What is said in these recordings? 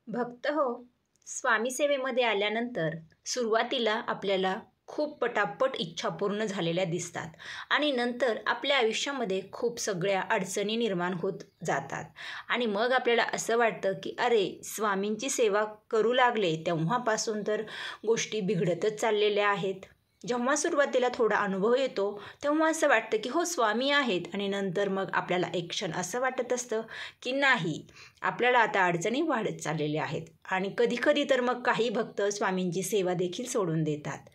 भक्त हो, स्वामी सेवेमध्ये आल्यानंतर सुरुवातीला आपल्याला खूप पटापट इच्छा पूर्ण झालेल्या दिसतात आणि नंतर आपल्या आयुष्यामध्ये खूप सगळ्या अडचणी निर्माण होत जातात आणि मग आपल्याला असं वाटतं की अरे स्वामींची सेवा करू लागले तेव्हापासून तर गोष्टी बिघडतच चाललेल्या आहेत. जेव्हा सुरुवातीला थोडा अनुभव येतो तेव्हा असं वाटतं की हो स्वामी आहेत आणि नंतर मग आपल्याला एक क्षण असं वाटत असतं की नाही, आपल्याला आता अडचणी वाढत चाललेल्या आहेत आणि कधीकधी तर मग काही भक्त स्वामींची सेवा देखील सोडून देतात.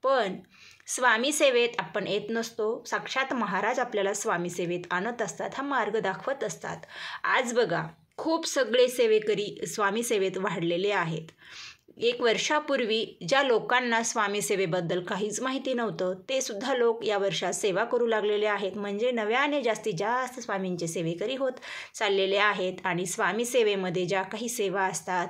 पण स्वामी सेवेत आपण येत नसतो, साक्षात महाराज आपल्याला स्वामी सेवेत आणत असतात, हा मार्ग दाखवत असतात. आज बघा, खूप सगळे सेवेकरी स्वामी सेवेत वाढलेले आहेत. 1 वर्षापूर्वी ज्या लोकांना स्वामी सेवेबद्दल काहीच माहिती नव्हतं ते सुद्धा लोक या वर्षात सेवा करू लागलेले आहेत. म्हणजे नव्याने जास्तीत जास्त स्वामींचे सेवेकरी होत चाललेले आहेत. आणि स्वामी सेवेमध्ये ज्या काही सेवा असतात,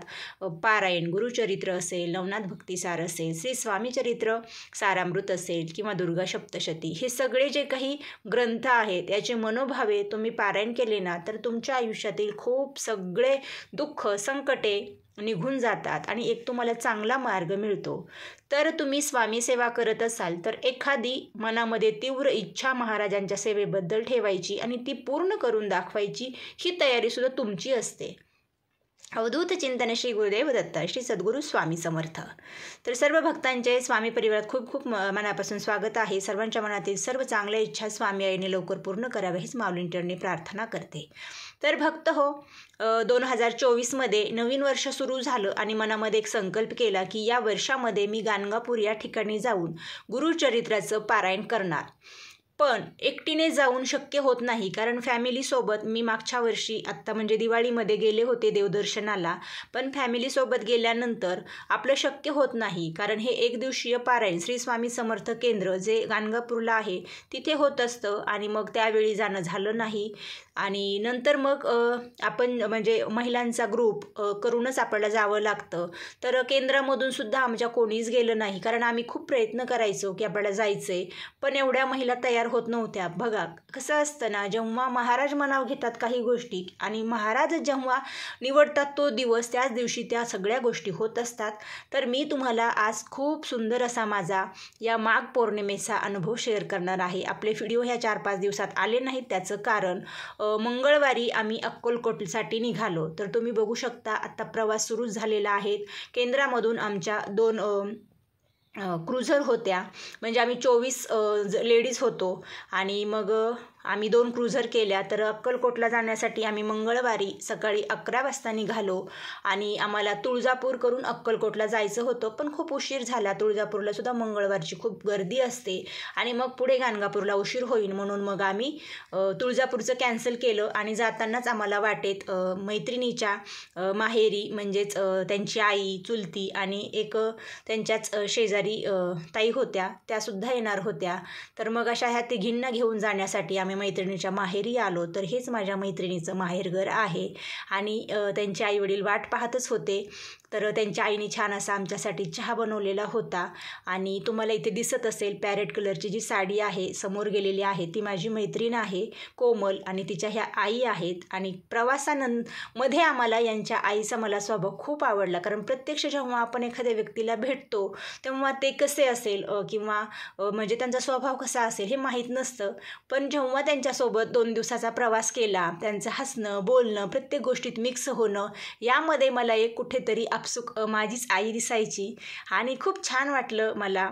पारायण गुरुचरित्र असेल, नवनाथ भक्तिसार असेल, श्री स्वामीचरित्र सारामृत असेल किंवा दुर्गा सप्तशती, हे सगळे जे काही ग्रंथ आहेत याचे मनोभावे तुम्ही पारायण केले ना तर तुमच्या आयुष्यातील खूप सगळे दुःख संकटे निघून जातात आणि एक तुम्हाला चांगला मार्ग मिळतो. तर तुम्ही स्वामी सेवा करत असाल तर एखादी मनामध्ये तीव्र इच्छा महाराजांच्या सेवेबद्दल ठेवायची आणि ती पूर्ण करून दाखवायची, ही तयारीसुद्धा तुमची असते. अवधूत चिंतन श्री गुरुदेव दत्त श्री सद्गुरू स्वामी समर्थ. तर सर्व भक्तांचे स्वामी परिवारात खूप खूप मनापासून स्वागत आहे. सर्वांच्या मनातील सर्व चांगल्या इच्छा स्वामी आईने लवकर पूर्ण कराव्या हीच माऊलींचरणी प्रार्थना करते. तर भक्त हो, 2024मध्ये नवीन वर्ष सुरू झालं आणि मनामध्ये एक संकल्प केला की या वर्षामध्ये मी गाणगापूर या ठिकाणी जाऊन गुरुचरित्राचं पारायण करणार. पण एकटीने जाऊन शक्य होत नाही, कारण फॅमिलीसोबत मी मागच्या वर्षी आत्ता म्हणजे दिवाळीमध्ये गेले होते देवदर्शनाला. पण फॅमिलीसोबत गेल्यानंतर आपलं शक्य होत नाही, कारण हे 1 दिवसीय पारायण श्री स्वामी समर्थ केंद्र जे गाणगापूरला आहे तिथे होत असतं आणि मग त्यावेळी जाणं झालं नाही. आणि नंतर मग आपण म्हणजे महिलांचा ग्रुप करूनच आपल्याला जावं लागतं. तर केंद्रामधून सुद्धा आमच्या कोणीच गेलं नाही, कारण आम्ही खूप प्रयत्न करायचो की आपल्याला जायचं आहे, पण एवढ्या महिला तयार होत नव्हत्या. बघा कसं असतं ना, जेव्हा महाराज मनाव घेतात काही गोष्टी आणि महाराज जेव्हा निवडतात तो दिवस, त्याच दिवशी त्या सगळ्या गोष्टी होत असतात. तर मी तुम्हाला आज खूप सुंदर असा माझा या माघ पौर्णिमेचा अनुभव शेअर करणार आहे. आपले व्हिडिओ ह्या 4-5 दिवसात आले नाहीत, त्याचं कारण मंगळवारी आम्ही अक्कलकोटसाठी निघालो. तर तुम्ही बघू शकता आता प्रवास सुरू झालेला आहे. केंद्रामधून आमच्या 2 क्रुझर होत्या, म्हणजे आम्ही 24 लेडीज होतो आणि मग आम्ही 2 क्रुझर केल्या. तर अक्कलकोटला जाण्यासाठी आम्ही मंगळवारी सकाळी 11 वाजता निघालो आणि आम्हाला तुळजापूर करून अक्कलकोटला जायचं होतं, पण खूप उशीर झाला. तुळजापूरला सुद्धा मंगळवारची खूप गर्दी असते आणि मग पुढे गाणगापूरला उशीर होईल, म्हणून मग आम्ही तुळजापूरचं कॅन्सल केलं. आणि जातानाच आम्हाला वाटेत मैत्रिणीच्या माहेरी म्हणजेच त्यांची आई चुलती आणि एक त्यांच्याच शेजारी ताई होत्या, त्यासुद्धा येणार होत्या. तर मग अशा ह्या तिघींना घेऊन जाण्यासाठी आम्ही मैत्रिणीच्या माहेरी आलो. तर हेच माझ्या मैत्रिणीचं माहेरघर आहे आणि त्यांचे आईवडील वाट पाहतच होते. तर त्यांच्या आईने छान असा आमच्यासाठी चहा बनवलेला होता. आणि तुम्हाला इथे दिसत असेल पॅरेट कलरची जी साडी आहे समोर गेलेली आहे ती माझी मैत्रीण आहे कोमल आणि तिच्या ह्या आई आहेत. आणि प्रवासामध्ये आम्हाला यांच्या आईचा मला स्वभाव खूप आवडला, कारण प्रत्यक्ष जेव्हा आपण एखाद्या व्यक्तीला भेटतो तेव्हा ते कसे असेल किंवा म्हणजे त्यांचा स्वभाव कसा असेल हे माहीत नसतं. पण जेव्हा त्यांच्यासोबत 2 दिवसाचा प्रवास केला, त्यांचं हसणं बोलणं प्रत्येक गोष्टीत मिक्स होणं, यामध्ये मला एक कुठेतरी आपसुक माझीच आई दिसायची आणि खूप छान वाटलं मला.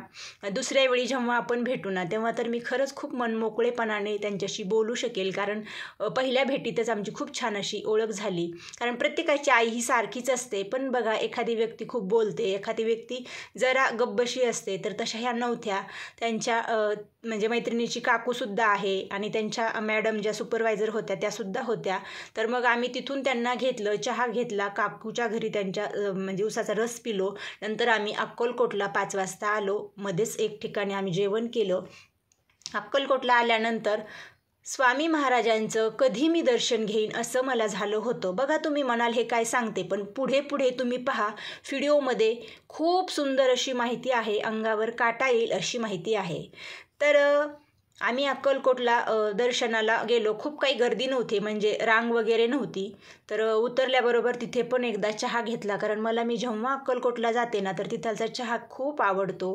दुसऱ्या वेळी जेव्हा आपण भेटू ना तेव्हा तर मी खरंच खूप मनमोकळेपणाने त्यांच्याशी बोलू शकेल, कारण पहिल्या भेटीतच आमची खूप छान अशी ओळख झाली. कारण प्रत्येकाची आई ही सारखीच असते, पण बघा एखादी व्यक्ती खूप बोलते, एखादी व्यक्ती जरा गब्बशी असते, तर तशा ह्या नव्हत्या. त्यांच्या म्हणजे मैत्रिणीची काकूसुद्धा आहे आणि त्यांच्या मॅडम ज्या सुपरवायझर होत्या त्यासुद्धा होत्या. तर मग आम्ही तिथून त्यांना घेतलं, चहा घेतला, काकूच्या घरी त्यांच्या म्हणजे उसाचा रस पिलो. नंतर आम्ही अक्कलकोटला 5 वाजता आलो. मध्येच एक ठिकाणी आम्ही जेवण केलं. अक्कलकोटला आल्यानंतर स्वामी महाराजांचं कधी मी दर्शन घेईन असं मला झालं होतं. बघा तुम्ही म्हणाल हे काय सांगते, पण पुढे पुढे तुम्ही पहा व्हिडिओमध्ये खूप सुंदर अशी माहिती आहे, अंगावर काटा येईल अशी माहिती आहे. तर आम्ही अक्कलकोटला दर्शनाला गेलो. खूप काही गर्दी नव्हती, म्हणजे रांग वगैरे नव्हती. तर उतरल्याबरोबर तिथे पण एकदा चहा घेतला, कारण मी जेव्हा अक्कलकोटला जाते ना, तर तिथलचा चहा खूप आवडतो.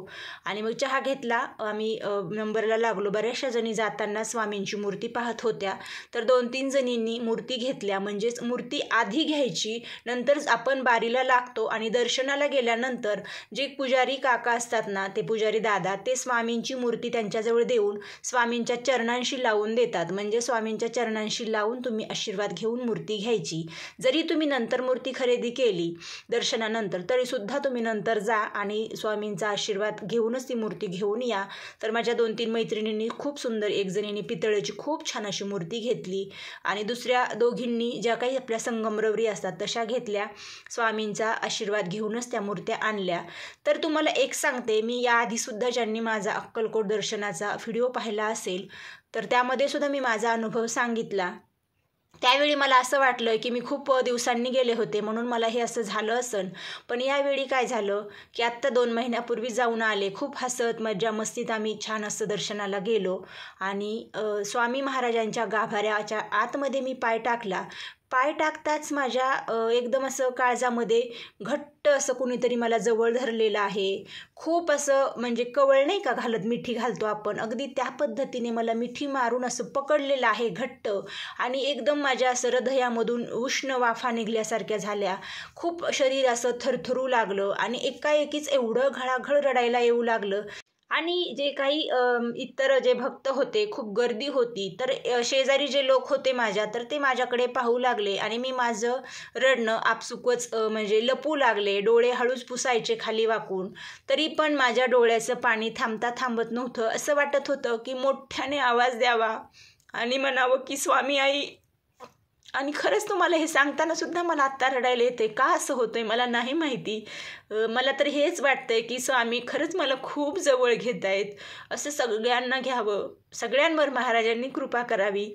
आणि मग चहा घेतला. आम्ही नंबरला लागलो. बऱ्याचशा जणी जाताना स्वामींची मूर्ती पाहत होत्या, तर 2-3 जणींनी मूर्ती घेतल्या. म्हणजेच मूर्ती आधी घ्यायची, नंतर आपण बारीला लागतो. आणि दर्शनाला गेल्यानंतर जे पुजारी काका असतात ना, ते पुजारी दादा, ते स्वामींची मूर्ती त्यांच्याजवळ देऊन स्वामींच्या चरणांशी लावून देतात. म्हणजे स्वामींच्या चरणांशी लावून तुम्ही आशीर्वाद घेऊन मूर्ती घ्यायची. जरी तुम्ही नंतर मूर्ती खरेदी केली दर्शनानंतर, तरीसुद्धा तुम्ही नंतर जा आणि स्वामींचा आशीर्वाद घेऊनच ती मूर्ती घेऊन या. तर माझ्या 2-3 मैत्रिणींनी खूप सुंदर, एक जणीने पितळेची खूप छान अशी मूर्ती घेतली आणि दुसऱ्या दोघींनी ज्या काही आपल्या संगमरवरी असतात तशा घेतल्या. स्वामींचा आशीर्वाद घेऊनच त्या मूर्त्या आणल्या. तर तुम्हाला एक सांगते, मी याआधीसुद्धा ज्यांनी माझा अक्कलकोट दर्शनाचा व्हिडिओ पाहिला असेल, तर त्यामध्ये सुद्धा मी माझा अनुभव सांगितला. त्यावेळी मला असं वाटलं की मी खूप दिवसांनी गेले होते म्हणून मला हे असं झालं असन. पण यावेळी काय झालं की आत्ता 2 महिन्यापूर्वी जाऊन आले. खूप हसत मज्जा मस्तीत आम्ही छान असं दर्शनाला गेलो आणि स्वामी महाराजांच्या गाभाऱ्याच्या आतमध्ये मी पाय टाकला. पाय टाकताच माझ्या एकदम असं काळजामध्ये घट्ट असं कुणीतरी मला जवळ धरलेलं आहे. खूप असं, म्हणजे कवळ नाही का घालत, मिठी घालतो आपण, अगदी त्या पद्धतीने मला मिठी मारून असं पकडलेलं आहे घट्ट. आणि एकदम माझ्या असं हृदयामधून उष्ण वाफा निघल्यासारख्या झाल्या. खूप शरीर असं थरथरू लागलं आणि एकाएकीच एवढं घळाघळ रडायला येऊ लागलं. आणि जे काही इतर जे भक्त होते, खूप गर्दी होती, तर शेजारी जे लोक होते माझ्या, तर ते माझ्याकडे पाहू लागले आणि मी माझं रडणं आपसुकच म्हणजे लपू लागले. डोळे हळूच पुसायचे खाली वाकून, तरी पण माझ्या डोळ्याचं पाणी थांबत नव्हतं. असं वाटत होतं की मोठ्याने आवाज द्यावा आणि म्हणावं की स्वामी आई. आणि खरंच तुम्हाला हे सांगताना सुद्धा मला आत्ता रडायला येते. का असं होतंय मला नाही माहिती. मला तर हेच वाटतंय की स्वामी खरंच मला खूप जवळ घेत आहेत. असं सगळ्यांना घ्यावं, सगळ्यांवर महाराजांनी कृपा करावी.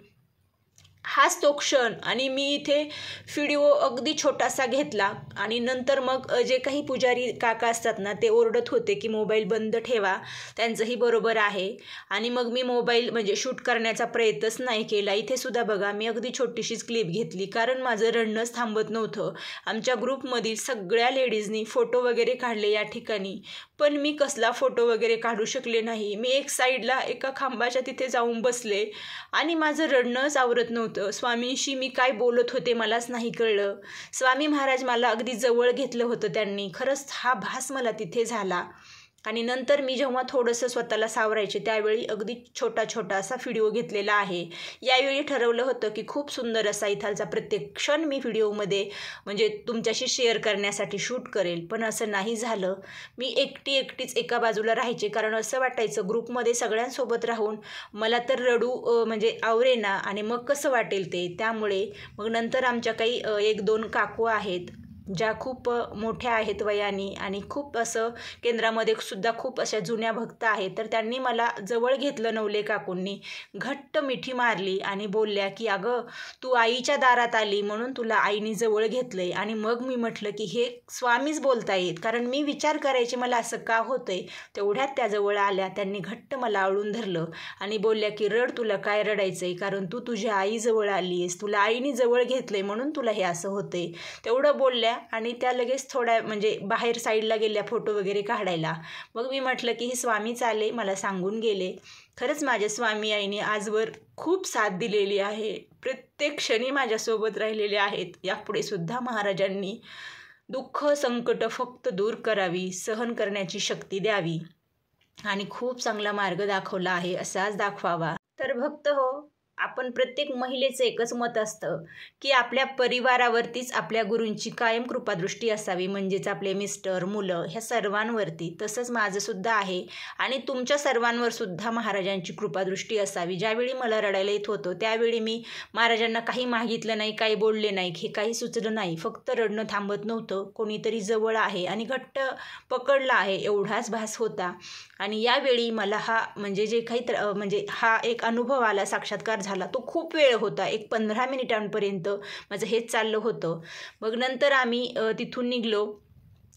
हाच तो क्षण. आणि मी इथे व्हिडिओ अगदी छोटासा घेतला आणि नंतर मग जे काही पुजारी काका असतात ना, ते ओरडत होते की मोबाईल बंद ठेवा. त्यांचंही बरोबर आहे. आणि मग मी मोबाईल म्हणजे शूट करण्याचा प्रयत्नच नाही केला. इथे सुद्धा बघा, मी अगदी छोटीशीच क्लिप घेतली, कारण माझं रडणंच थांबत नव्हतं. आमच्या ग्रुपमधील सगळ्या लेडीजनी फोटो वगैरे काढले या ठिकाणी, पण मी कसला फोटो वगैरे काढू शकले नाही. मी एक साईडला एका खांबाच्या तिथे जाऊन बसले आणि माझं रडणंच आवरत नव्हतं. स्वामींशी मी काय बोलत होते मलाच नाही कळलं. स्वामी महाराज मला अगदी जवळ घेतलं होतं त्यांनी. खरंच हा भास मला तिथे झाला. आणि नंतर मी जेव्हा थोडंसं स्वतःला सावरायचे, त्यावेळी अगदी छोटा असा व्हिडिओ घेतलेला आहे. यावेळी ठरवलं होतं की खूप सुंदर असा इथालचा प्रत्येक क्षण मी व्हिडिओमध्ये म्हणजे तुमच्याशी शेअर करण्यासाठी शूट करेल, पण असं नाही झालं. मी एकटीच एका बाजूला राहायचे, कारण असं वाटायचं ग्रुपमध्ये सगळ्यांसोबत राहून मला तर रडू म्हणजे आवरेना आणि मग कसं वाटेल ते. त्यामुळे मग नंतर आमच्या काही 1-2 काकू आहेत, ज्या खूप मोठ्या आहेत वयाने आणि खूप असं केंद्रामध्ये सुद्धा खूप अशा जुन्या भक्त आहेत, तर त्यांनी मला जवळ घेतलं. नवले काकूंनी घट्ट मिठी मारली आणि बोलल्या की अगं तू आईच्या दारात आली म्हणून तुला आईने जवळ घेतलंय. आणि मग मी म्हटलं की हे स्वामीच बोलतायत, कारण मी विचार करायचे मला असं का होतंय. तेवढ्यात त्या जवळ आल्या. त्यांनी घट्ट मला आवळून धरलं आणि बोलल्या की रड, तुला काय रडायचंय, कारण तू तुझ्या आईजवळ आली आहेस, तुला आईने जवळ घेतलंय म्हणून तुला हे असं होतंय. तेवढं बोलल्या आणि त्या लगेच थोड्या म्हणजे बाहेर साईडला गेल्या फोटो वगैरे काढायला. मग मी म्हटलं की हे स्वामीच आले, मला सांगून गेले. खरंच माझ्या स्वामी आईने आजवर खूप साथ दिलेली आहे. प्रत्येक क्षणी माझ्यासोबत राहिलेले आहेत. यापुढे सुद्धा महाराजांनी दुःख संकट फक्त दूर करावी, सहन करण्याची शक्ती द्यावी आणि खूप चांगला मार्ग दाखवला आहे, असाच दाखवावा. तर भक्त हो, आपण प्रत्येक महिलेचं एकच मत असतं की आपल्या परिवारावरतीच आपल्या गुरूंची कायम कृपादृष्टी असावी, म्हणजेच आपले मिस्टर, मुलं, ह्या सर्वांवरती. तसंच माझं सुद्धा आहे आणि तुमच्या सर्वांवर सुद्धा महाराजांची कृपादृष्टी असावी. ज्यावेळी मला रडायला येत होतं त्यावेळी मी महाराजांना काही मागितलं नाही, काही बोलले नाही, हे काही सुचलं नाही. फक्त रडणं थांबत नव्हतं. कोणीतरी जवळ आहे आणि घट्ट पकडला आहे एवढाच भास होता. आणि यावेळी मला हा म्हणजे जे काही म्हणजे हा एक अनुभव आला, साक्षात्कार झाला, तो खूप वेळ होता. एक 15 मिनिटांपर्यंत माझं हेच चाललं होतं. मग नंतर आम्ही तिथून निघलो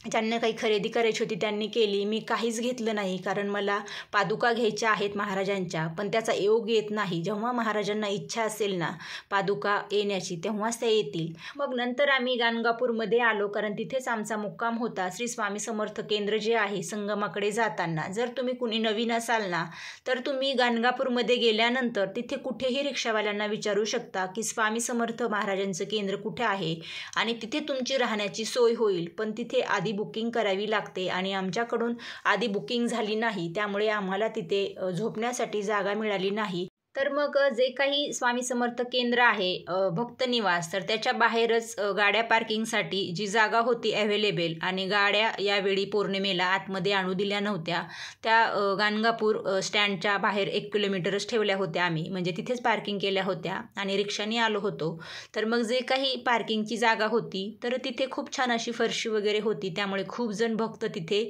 ज्यांना काही खरेदी करायची होती त्यांनी केली. मी काहीच घेतलं नाही, कारण मला पादुका घ्यायच्या आहेत महाराजांच्या, पण त्याचा योग येत नाही. जेव्हा महाराजांना इच्छा असेल ना पादुका येण्याची तेव्हाच त्या येतील. मग नंतर आम्ही गाणगापूरमध्ये आलो, कारण तिथेच आमचा मुक्काम होता. श्री स्वामी समर्थ केंद्र जे आहे संगमाकडे जाताना, जर तुम्ही कुणी नवीन असाल ना तर तुम्ही गाणगापूरमध्ये गेल्यानंतर तिथे कुठेही रिक्षावाल्यांना विचारू शकता की स्वामी समर्थ महाराजांचं केंद्र कुठे आहे, आणि तिथे तुमची राहण्याची सोय होईल. पण तिथे आधी बुकिंग करावी लागते, आणि आमच्याकडून आधी बुकिंग झाली नाही, त्यामुळे आम्हाला तिथे झोपण्यासाठी जागा मिळाली नाही. तर मग जे काही स्वामी समर्थ केंद्र आहे भक्त निवास, तर त्याच्या बाहेरच गाड्या पार्किंगसाठी जी जागा होती अवेलेबल, आणि गाड्या यावेळी पौर्णिमेला आतमध्ये आणू दिल्या नव्हत्या. त्या गाणगापूर स्टँडच्या बाहेर 1 किलोमीटरच ठेवल्या होत्या आम्ही, म्हणजे तिथेच पार्किंग केल्या होत्या आणि रिक्षाने आलो होतो. तर मग जे काही पार्किंगची जागा होती तर तिथे खूप छान अशी फरशी वगैरे होती, त्यामुळे खूप जण भक्त तिथे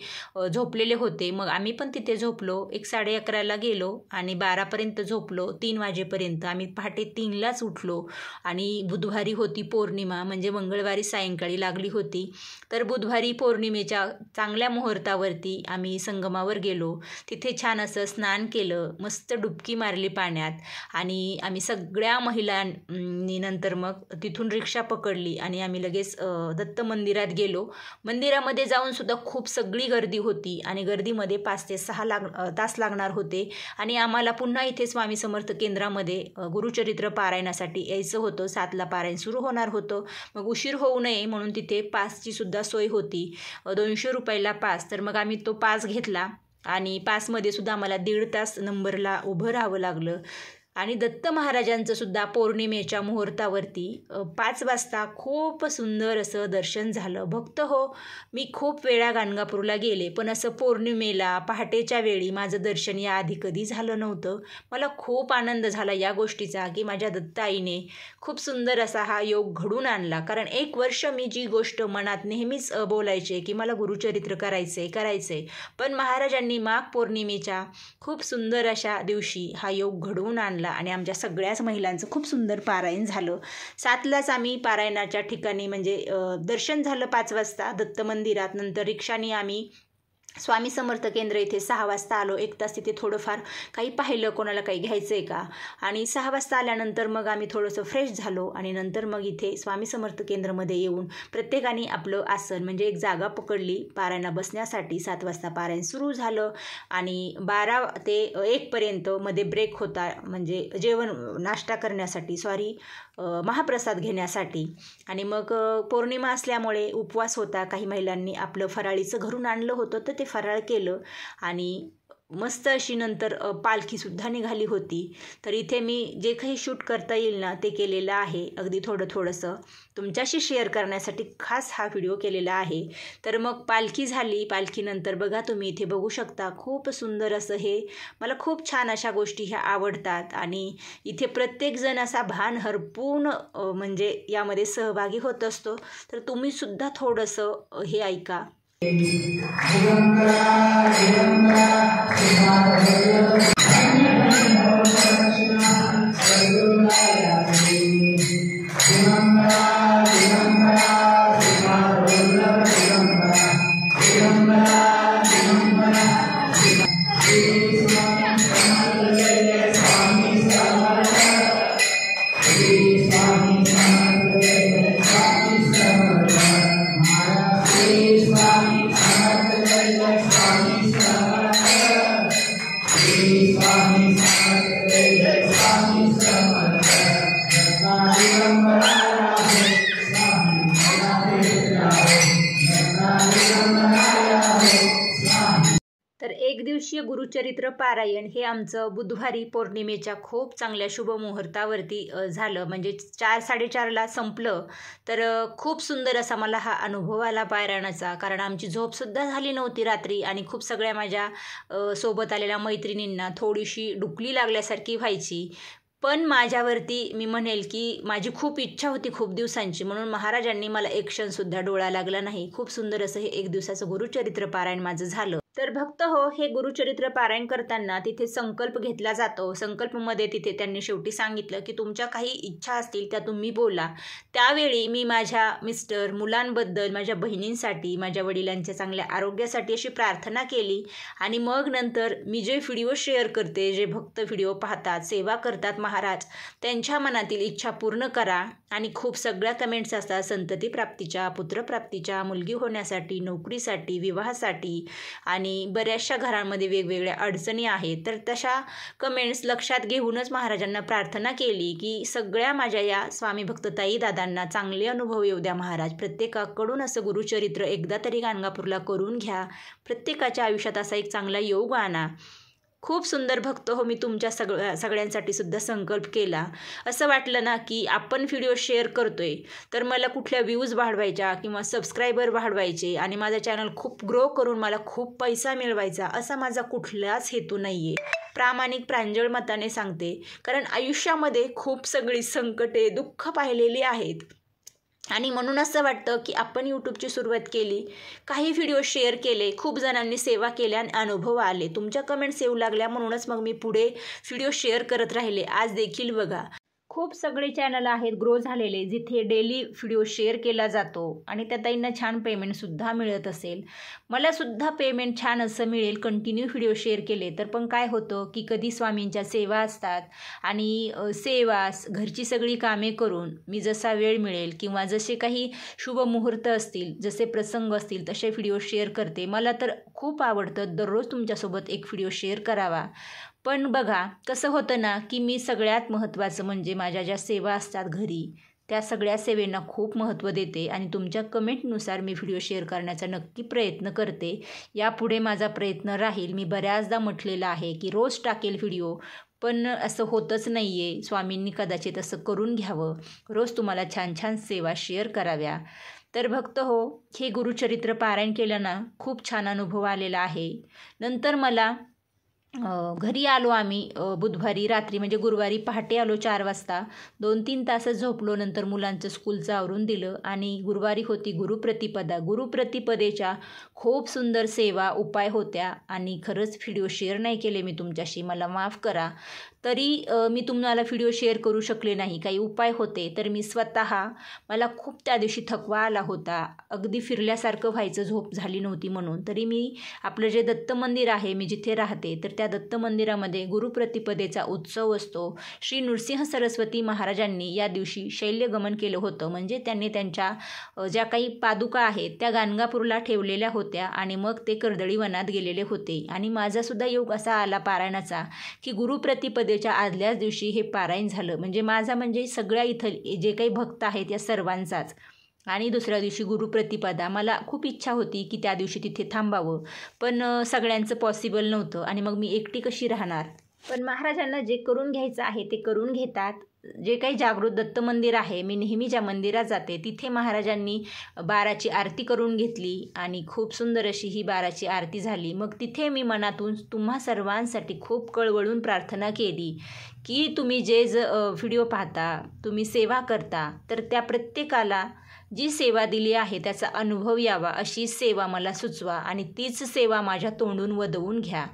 झोपलेले होते. मग आम्ही पण तिथे झोपलो. 1:30ला गेलो आणि 12पर्यंत झोपलो. 3 वाजेपर्यंत. आम्ही पहाटे 3लाच उठलो, आणि बुधवारी होती पौर्णिमा, म्हणजे मंगळवारी सायंकाळी लागली होती. तर बुधवारी पौर्णिमेच्या चांगल्या मुहूर्तावरती आम्ही संगमावर गेलो. तिथे छान असं स्नान केलं, मस्त डुबकी मारली पाण्यात, आणि आम्ही सगळ्या महिलांनी नंतर मग तिथून रिक्षा पकडली आणि आम्ही लगेच दत्त मंदिरात गेलो. मंदिरामध्ये जाऊन सुद्धा खूप सगळी गर्दी होती, आणि गर्दीमध्ये 5 ते 6 तास लागणार होते, आणि आम्हाला पुन्हा इथे स्वामी समर्थ केंद्रामध्ये गुरुचरित्र पारायणासाठी यायचं होतं. 7ला पारायण सुरू होणार होतं. मग उशीर होऊ नये म्हणून तिथे पासची सुद्धा सोय होती. 200 रुपयाला पास. तर मग आम्ही तो पास घेतला, आणि पासमध्ये सुद्धा आम्हाला 1.5 तास नंबरला उभं राहावं लागलं. आणि दत्त महाराजांचं सुद्धा पौर्णिमेच्या मुहूर्तावरती 5 वाजता खूप सुंदर असं दर्शन झालं. भक्त हो, मी खूप वेळा गाणगापूरला गेले, पण असं पौर्णिमेला पहाटेच्या वेळी माझं दर्शन याआधी कधी झालं नव्हतं. मला खूप आनंद झाला या गोष्टीचा की माझ्या दत्ताईने खूप सुंदर असा हा योग घडून आणला. कारण 1 वर्ष मी जी गोष्ट मनात नेहमीच बोलायचे की मला गुरुचरित्र करायचंय, पण महाराजांनी माघ पौर्णिमेच्या खूप सुंदर अशा दिवशी हा योग घडवून आणला, आणि आमच्या सगळ्याच महिलांचं खूप सुंदर पारायण झालं. 7लाच आम्ही पारायणाच्या ठिकाणी म्हणजे दर्शन झालं 5 वाजता दत्त मंदिरात. नंतर रिक्षाने आम्ही स्वामी समर्थ केंद्र इथे 6 वाजता आलो. 1 तास तिथे थोडंफार काही पाहिलं, कोणाला काही घ्यायचं आहे का, आणि 6 वाजता आल्यानंतर मग आम्ही थोडंसं फ्रेश झालो, आणि नंतर मग इथे स्वामी समर्थ केंद्रामध्ये येऊन प्रत्येकाने आपलं आसन म्हणजे एक जागा पकडली पारायणा बसण्यासाठी. 7 वाजता पारायण सुरू झालं, आणि 12 ते 1पर्यंत मध्ये ब्रेक होता, म्हणजे जेवण नाश्ता करण्यासाठी, महाप्रसाद घेण्यासाठी. आणि मग पौर्णिमा असल्यामुळे उपवास होता. काही महिलांनी आपलं फराळीचं घरून आणलं होतं, तर ते फराळ केलं, आणि मस्त अशी नंतर पालखीसुद्धा निघाली होती. तर इथे मी जे काही शूट करता येईल ना ते केलेलं आहे, अगदी थोडंसं तुमच्याशी शेअर करण्यासाठी खास हा व्हिडिओ केलेला आहे. तर मग पालखी झाली. पालखीनंतर बघा तुम्ही इथे बघू शकता खूप सुंदर असं हे, मला खूप छान अशा गोष्टी ह्या आवडतात, आणि इथे प्रत्येकजण असा भान हरपून म्हणजे यामध्ये सहभागी होत असतो. तर तुम्हीसुद्धा थोडंसं हे ऐका. तर 1 दिवसीय गुरुचरित्र पारायण हे आमचं बुधवारी पौर्णिमेच्या खूप चांगल्या शुभ मुहूर्तावरती झालं, म्हणजे 4-4:30ला संपलं. तर खूप सुंदर असा मला हा अनुभव आला पारायणाचा, कारण आमची झोपसुद्धा झाली नव्हती रात्री, आणि खूप सगळ्या माझ्या सोबत आलेल्या मैत्रिणींना थोडीशी डुकली लागल्यासारखी व्हायची. पण माझ्यावरती मी म्हणेल की माझी खूप इच्छा होती खूप दिवसांची, म्हणून महाराजांनी मला एक क्षणसुद्धा डोळा लागला नाही. खूप सुंदर असं हे 1 दिवसाचं गुरुचरित्र पारायण माझं झालं. तर भक्त हो, हे गुरुचरित्र पारायण करताना तिथे संकल्प घेतला जातो. संकल्पमध्ये तिथे त्यांनी शेवटी सांगितलं की तुमच्या काही इच्छा असतील त्या तुम्ही बोला. त्यावेळी मी माझ्या मिस्टर, मुलांबद्दल, माझ्या बहिणींसाठी, माझ्या वडिलांच्या चांगल्या आरोग्यासाठी अशी प्रार्थना केली. आणि मग नंतर मी जे व्हिडिओ शेअर करते, जे भक्त व्हिडिओ पाहतात, सेवा करतात महाराज, त्यांच्या मनातील इच्छा पूर्ण करा. आणि खूप सगळ्या कमेंट्स असतात संतती प्राप्तीच्या, पुत्रप्राप्तीच्या, मुलगी होण्यासाठी, नोकरीसाठी, विवाहासाठी आणि बऱ्याचशा घरांमध्ये वेगवेगळ्या अडचणी आहेत. तर तशा कमेंट्स लक्षात घेऊनच महाराजांना प्रार्थना केली की सगळ्या माझ्या या स्वामी भक्त ताई दादांना चांगले अनुभव येऊ द्या महाराज. प्रत्येकाकडून असं गुरुचरित्र एकदा तरी गाणगापूरला करून घ्या. प्रत्येकाच्या आयुष्यात असा एक चांगला योग आणा. खूप सुंदर भक्त हो, मी तुमच्या सगळ्यांसाठी सुद्धा संकल्प केला. असं वाटलं ना की आपण व्हिडिओ शेअर करतोय तर मला कुठल्या व्ह्यूज वाढवायच्या किंवा सबस्क्रायबर वाढवायचे आणि माझं चॅनल खूप ग्रो करून मला खूप पैसा मिळवायचा, असा माझा कुठलाच हेतू नाही आहे. प्रामाणिक प्रांजळ मताने सांगते, कारण आयुष्यामध्ये खूप सगळी संकटे, दुःख पाहिलेली आहेत. आणि म्हणून असं वाटतं की आपण यूट्यूबची सुरुवात केली, काही व्हिडिओ शेअर केले, खूप जणांनी सेवा केल्या आणि अनुभव आले, तुमच्या कमेंट्स येऊ लागल्या, म्हणूनच मग मी पुढे व्हिडिओ शेअर करत राहिले. आज देखील बघा खूप सगळे चॅनल आहेत ग्रो झालेले जिथे डेली व्हिडिओ शेअर केला जातो आणि त्या ताईंना छान पेमेंटसुद्धा मिळत असेल. मलासुद्धा पेमेंट छान असं मिळेल कंटिन्यू व्हिडिओ शेअर केले तर. पण काय होतं की कधी स्वामींच्या सेवा असतात आणि सेवा, घरची सगळी कामे करून मी जसा वेळ मिळेल किंवा जसे काही शुभ मुहूर्त असतील, जसे प्रसंग असतील तसे व्हिडिओ शेअर करते. मला तर खूप आवडतं दररोज तुमच्यासोबत एक व्हिडिओ शेअर करावा. पण बघा कसं होतं ना की मी सगळ्यात महत्त्वाचं म्हणजे माझ्या ज्या सेवा असतात घरी, त्या सगळ्या सेवेंना खूप महत्त्व देते आणि तुमच्या कमेंटनुसार मी व्हिडिओ शेअर करण्याचा नक्की प्रयत्न करते. यापुढे माझा प्रयत्न राहील. मी बऱ्याचदा म्हटलेलं आहे की रोज टाकेल व्हिडिओ, पण असं होतच नाही आहे. स्वामींनी कदाचित असं करून घ्यावं, रोज तुम्हाला छान छान सेवा शेअर कराव्या. तर भक्त हो, हे गुरुचरित्र पारायण केलं ना खूप छान अनुभव आलेला आहे. नंतर मला घरी आलो आम्ही बुधवारी रात्री, म्हणजे गुरुवारी पहाटे आलो 4 वाजता. 2-3 तासच झोपलो. नंतर मुलांचं स्कूलचं आवरून दिलं आणि गुरुवारी होती गुरुप्रतिपदा. गुरुप्रतिपदेच्या खूप सुंदर सेवा, उपाय होत्या आणि खरंच व्हिडिओ शेअर नाही केले मी तुमच्याशी, मला माफ करा. तरी मी तुम्हाला व्हिडिओ शेअर करू शकले नाही. काही उपाय होते तर मी स्वतः, मला खूप त्या दिवशी थकवा आला होता, अगदी फिरल्यासारखं व्हायचं, झोप झाली नव्हती म्हणून. तरी मी आपलं जे दत्त मंदिर आहे, मी जिथे राहते, तर त्या दत्त मंदिरामध्ये गुरुप्रतिपदेचा उत्सव असतो. श्री नृसिंह सरस्वती महाराजांनी या दिवशी शैल्यगमन केलं होतं. म्हणजे त्यांनी त्यांच्या ज्या काही पादुका आहेत त्या गाणगापूरला ठेवलेल्या होत्या आणि मग ते कर्दळी वनात गेलेले होते. आणि माझासुद्धा योग असा आला पारायणाचा की गुरुप्रतिपदेच्या आदल्याच दिवशी हे पारायण झालं. म्हणजे माझा म्हणजे सगळ्या इथं जे काही भक्त आहेत या सर्वांचाच. आणि दुसऱ्या दिवशी गुरुप्रतिपदा. मला खूप इच्छा होती की त्या दिवशी तिथे थांबावं, पण सगळ्यांचं पॉसिबल नव्हतं आणि मग मी एकटी कशी राहणार. पण महाराजांना जे करून घ्यायचं आहे ते करून घेतात. जे काही जागृत दत्त मंदिर आहे, मी नेहमी ज्या मंदिरात जाते तिथे महाराजांनी 12ची आरती करून घेतली आणि खूप सुंदर अशी ही 12ची आरती झाली. मग तिथे मी मनातून तुम्हा सर्वांसाठी खूप कळवळून प्रार्थना केली की तुम्ही जे व्हिडिओ पाहता, तुम्ही सेवा करता, तर त्या प्रत्येकाला जी सेवा दिली आहे त्याचा अनुभव यावा, अशी सेवा मला सुचवा आणि तीच सेवा माझ्या तोंडून वदवून घ्या.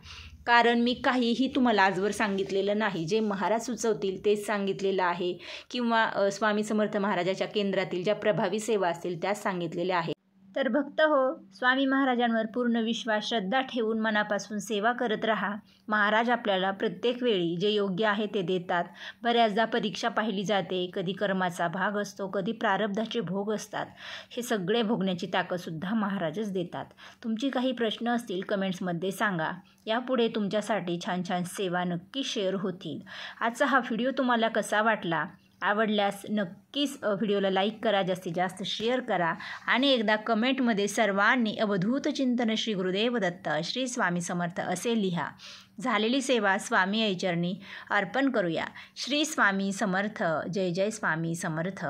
कारण मी काहीही तुम्हाला आजवर सांगितलेलं नाही. जे महाराज सुचवतील तेच सांगितलेलं आहे किंवा स्वामी समर्थ महाराजाच्या केंद्रातील ज्या प्रभावी सेवा असतील त्याच सांगितलेल्या आहेत. तर भक्त हो, स्वामी महाराजांवर पूर्ण विश्वास, श्रद्धा ठेवून मनापासून सेवा करत राहा. महाराज आपल्याला प्रत्येक वेळी जे योग्य आहे ते देतात. बऱ्याचदा परीक्षा पाहिली जाते, कधी कर्माचा भाग असतो, कधी प्रारब्धाचे भोग असतात. हे सगळे भोगण्याची ताकदसुद्धा महाराजच देतात. तुमची काही प्रश्न असतील कमेंट्समध्ये सांगा. यापुढे तुमच्यासाठी छान छान सेवा नक्की शेअर होतील. आजचा हा व्हिडिओ तुम्हाला कसा वाटला? आवडल्यास नक्कीच व्हिडिओला लाईक करा, जास्तीत जास्त शेअर करा आणि एकदा कमेंटमध्ये सर्वांनी अवधूत चिंतन श्री गुरुदेव दत्त, श्री स्वामी समर्थ असे लिहा. झालेली सेवा स्वामी ऐचरणी अर्पण करूया. श्री स्वामी समर्थ. जय जय स्वामी समर्थ.